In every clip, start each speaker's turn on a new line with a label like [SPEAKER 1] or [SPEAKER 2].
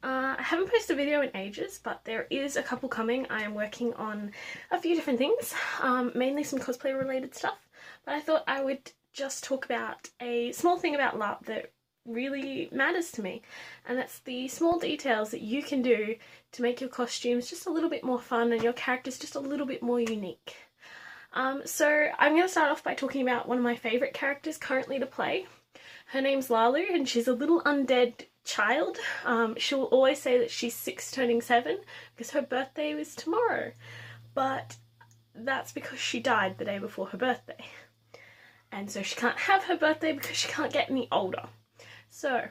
[SPEAKER 1] I haven't posted a video in ages, but there is a couple coming. I am working on a few different things, mainly some cosplay related stuff, but I thought I would just talk about a small thing about LARP that really matters to me, and that's the small details that you can do to make your costumes just a little bit more fun and your characters just a little bit more unique. So I'm going to start off by talking about one of my favourite characters currently to play. Her name's Lalu, and she's a little undead child. She'll always say that she's 6 turning 7 because her birthday was tomorrow, but that's because she died the day before her birthday, and so she can't have her birthday because she can't get any older. So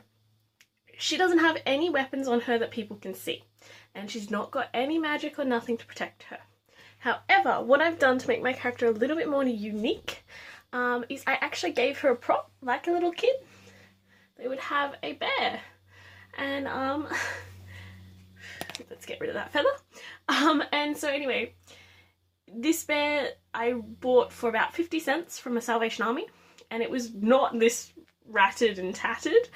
[SPEAKER 1] she doesn't have any weapons on her that people can see, and she's not got any magic or nothing to protect her. However, what I've done to make my character a little bit more unique is I actually gave her a prop like a little kid. They would have a bear, and let's get rid of that feather. And so anyway, this bear I bought for about 50 cents from a Salvation Army, and it was not this ratted and tattered,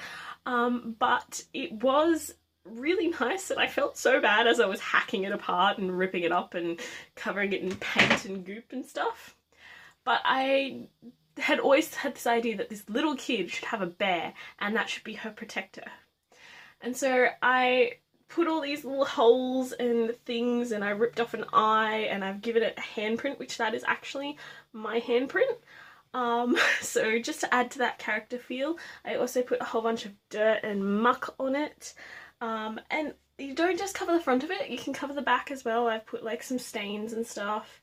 [SPEAKER 1] but it was really nice, and I felt so bad as I was hacking it apart and ripping it up and covering it in paint and goop and stuff. But I had always had this idea that this little kid should have a bear, and that should be her protector. And so I put all these little holes and things, and I ripped off an eye, and I've given it a handprint, which that is actually my handprint. So just to add to that character feel, I also put a whole bunch of dirt and muck on it. And you don't just cover the front of it, you can cover the back as well. I've put like some stains and stuff,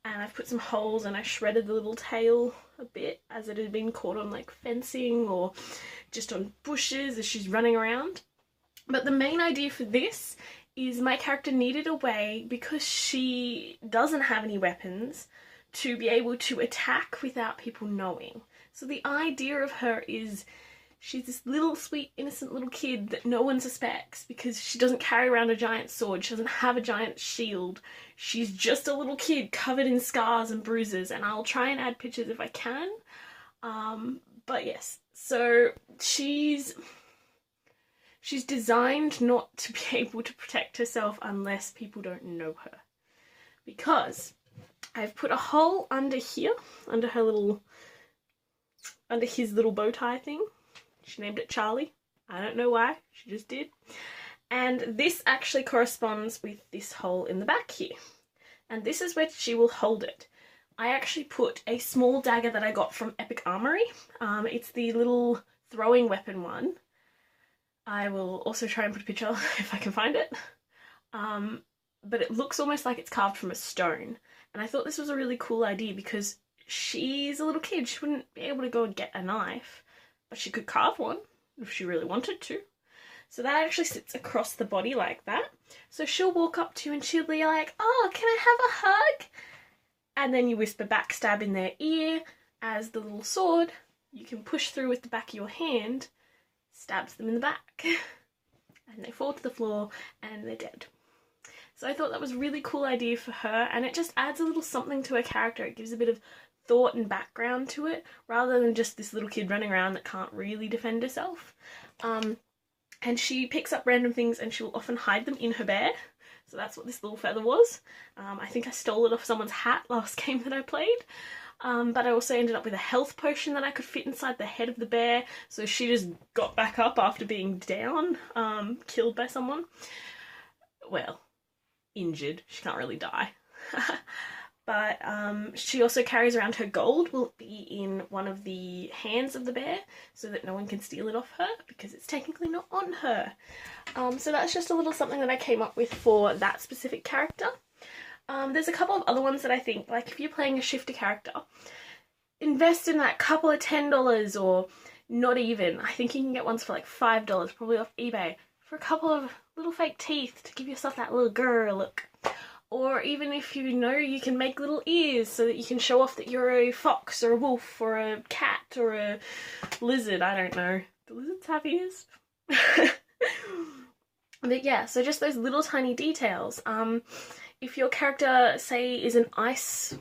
[SPEAKER 1] and I've put some holes, and I shredded the little tail a bit as it had been caught on like fencing or just on bushes as she's running around. But the main idea for this is my character needed a way, because she doesn't have any weapons, to be able to attack without people knowing. So the idea of her is she's this little sweet innocent little kid that no one suspects because she doesn't carry around a giant sword, she doesn't have a giant shield, she's just a little kid covered in scars and bruises, and I'll try and add pictures if I can. But yes, so she's designed not to be able to protect herself unless people don't know her, because I've put a hole under here, under his little bow tie thing. She named it Charlie. I don't know why, she just did. And this actually corresponds with this hole in the back here. And this is where she will hold it. I actually put a small dagger that I got from Epic Armory. It's the little throwing weapon one. I will also try and put a picture if I can find it. But it looks almost like it's carved from a stone. And I thought this was a really cool idea because she's a little kid. She wouldn't be able to go and get a knife, but she could carve one if she really wanted to. So that actually sits across the body like that. So she'll walk up to you and she'll be like, "Oh, can I have a hug?" And then you whisper backstab in their ear as the little sword, you can push through with the back of your hand, stabs them in the back, and they fall to the floor and they're dead. So I thought that was a really cool idea for her, and it just adds a little something to her character. It gives a bit of thought and background to it, rather than just this little kid running around that can't really defend herself. And she picks up random things and she'll often hide them in her bear. So that's what this little feather was. I think I stole it off someone's hat last game that I played. But I also ended up with a health potion that I could fit inside the head of the bear. So she just got back up after being down, killed by someone. Well, injured. She can't really die. But she also carries around her gold. Will be in one of the hands of the bear so that no one can steal it off her because it's technically not on her. So that's just a little something that I came up with for that specific character. There's a couple of other ones that I think, like if you're playing a shifter character, invest in that couple of $10 or not even. I think you can get ones for like $5, probably off eBay, for a couple of little fake teeth to give yourself that little girl look. Or even if you know, you can make little ears so that you can show off that you're a fox or a wolf or a cat or a lizard. I don't know. Do lizards have ears? But yeah, so just those little tiny details. If your character, say, is an ice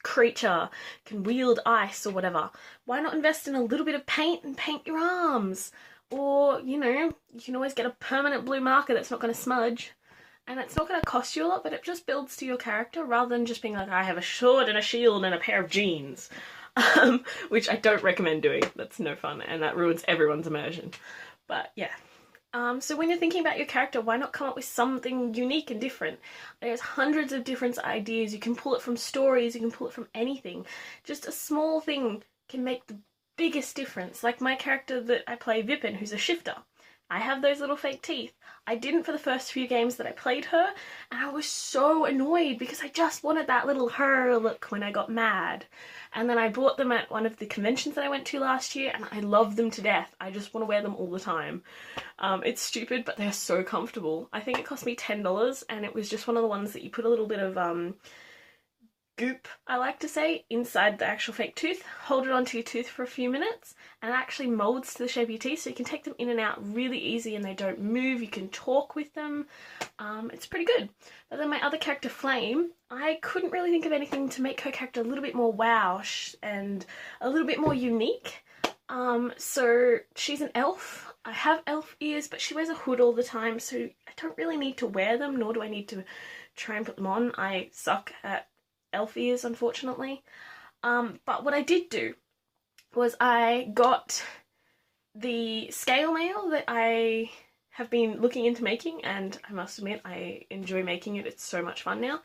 [SPEAKER 1] creature can wield ice or whatever, why not invest in a little bit of paint and paint your arms? Or, you know, you can always get a permanent blue marker that's not going to smudge. And it's not going to cost you a lot, but it just builds to your character rather than just being like, I have a sword and a shield and a pair of jeans. Which I don't recommend doing. That's no fun, and that ruins everyone's immersion. But yeah. So when you're thinking about your character, why not come up with something unique and different? There's hundreds of different ideas. You can pull it from stories, you can pull it from anything. Just a small thing can make the biggest difference. Like my character that I play, Vipin, who's a shifter. I have those little fake teeth. I didn't for the first few games that I played her, and I was so annoyed because I just wanted that little her look when I got mad. And then I bought them at one of the conventions that I went to last year, and I love them to death. I just want to wear them all the time. It's stupid, but they're so comfortable. I think it cost me $10, and it was just one of the ones that you put a little bit of goop, I like to say, inside the actual fake tooth, hold it onto your tooth for a few minutes, and it actually molds to the shape of your teeth, so you can take them in and out really easy and they don't move. You can talk with them. It's pretty good. But then my other character, Flame, I couldn't really think of anything to make her character a little bit more wow-ish and a little bit more unique. So she's an elf. I have elf ears, but she wears a hood all the time, so I don't really need to wear them, nor do I need to try and put them on. I suck at elf ears, unfortunately. But what I did do was I got the scale mail that I have been looking into making, and I must admit I enjoy making it. It's so much fun now.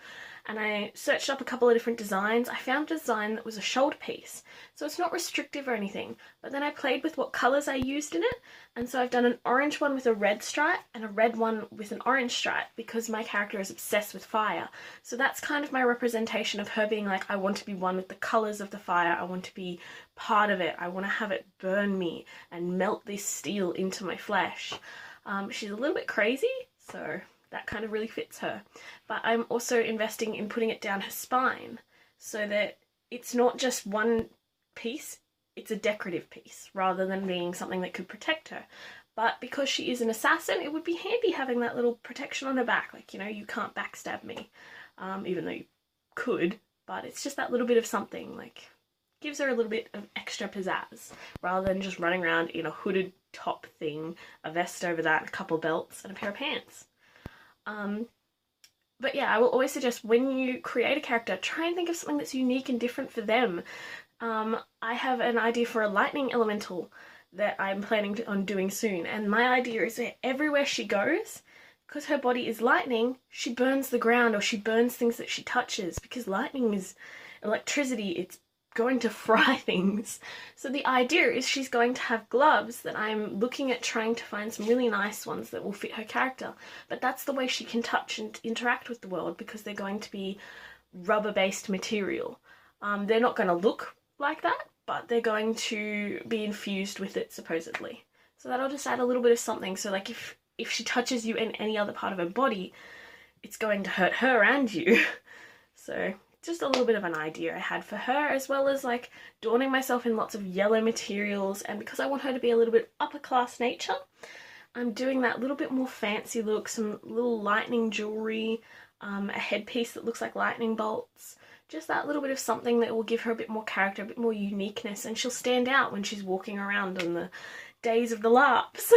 [SPEAKER 1] And I searched up a couple of different designs. I found a design that was a shoulder piece, so it's not restrictive or anything, but then I played with what colours I used in it, and so I've done an orange one with a red stripe and a red one with an orange stripe because my character is obsessed with fire. So that's kind of my representation of her being like, I want to be one with the colours of the fire, I want to be part of it, I want to have it burn me and melt this steel into my flesh. She's a little bit crazy, so that kind of really fits her. But I'm also investing in putting it down her spine so that it's not just one piece, it's a decorative piece rather than being something that could protect her. But because she is an assassin, it would be handy having that little protection on her back. Like, you know, you can't backstab me, even though you could, but it's just that little bit of something, like, gives her a little bit of extra pizzazz rather than just running around in a hooded top thing, a vest over that, a couple belts, and a pair of pants. But yeah, I will always suggest when you create a character, try and think of something that's unique and different for them. I have an idea for a lightning elemental that I'm planning on doing soon, and my idea is that everywhere she goes, because her body is lightning, she burns the ground or she burns things that she touches, because lightning is electricity, it's going to fry things. So the idea is she's going to have gloves that I'm looking at trying to find some really nice ones that will fit her character. But that's the way she can touch and interact with the world, because they're going to be rubber-based material. They're not going to look like that, but they're going to be infused with it, supposedly. So that'll just add a little bit of something. So like if she touches you in any other part of her body, it's going to hurt her and you. So just a little bit of an idea I had for her, as well as like adorning myself in lots of yellow materials. And because I want her to be a little bit upper class nature, I'm doing that little bit more fancy look, some little lightning jewelry, a headpiece that looks like lightning bolts, just that little bit of something that will give her a bit more character, a bit more uniqueness, and she'll stand out when she's walking around on the days of the larps.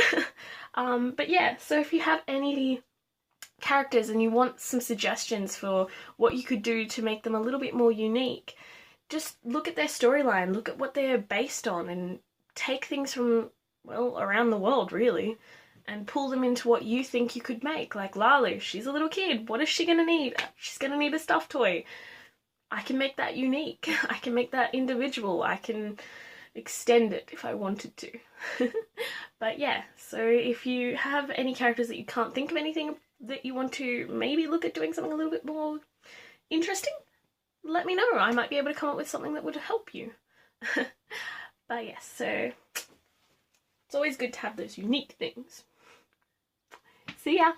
[SPEAKER 1] But yeah, so if you have any characters and you want some suggestions for what you could do to make them a little bit more unique, just look at their storyline, look at what they're based on, and take things from, well, around the world really, and pull them into what you think you could make. Like Lalu, she's a little kid, what is she gonna need? She's gonna need a stuffed toy. I can make that unique, I can make that individual, I can extend it if I wanted to. But yeah, so if you have any characters that you can't think of anything that you want to maybe look at doing something a little bit more interesting, let me know. I might be able to come up with something that would help you. But yes, so it's always good to have those unique things. See ya!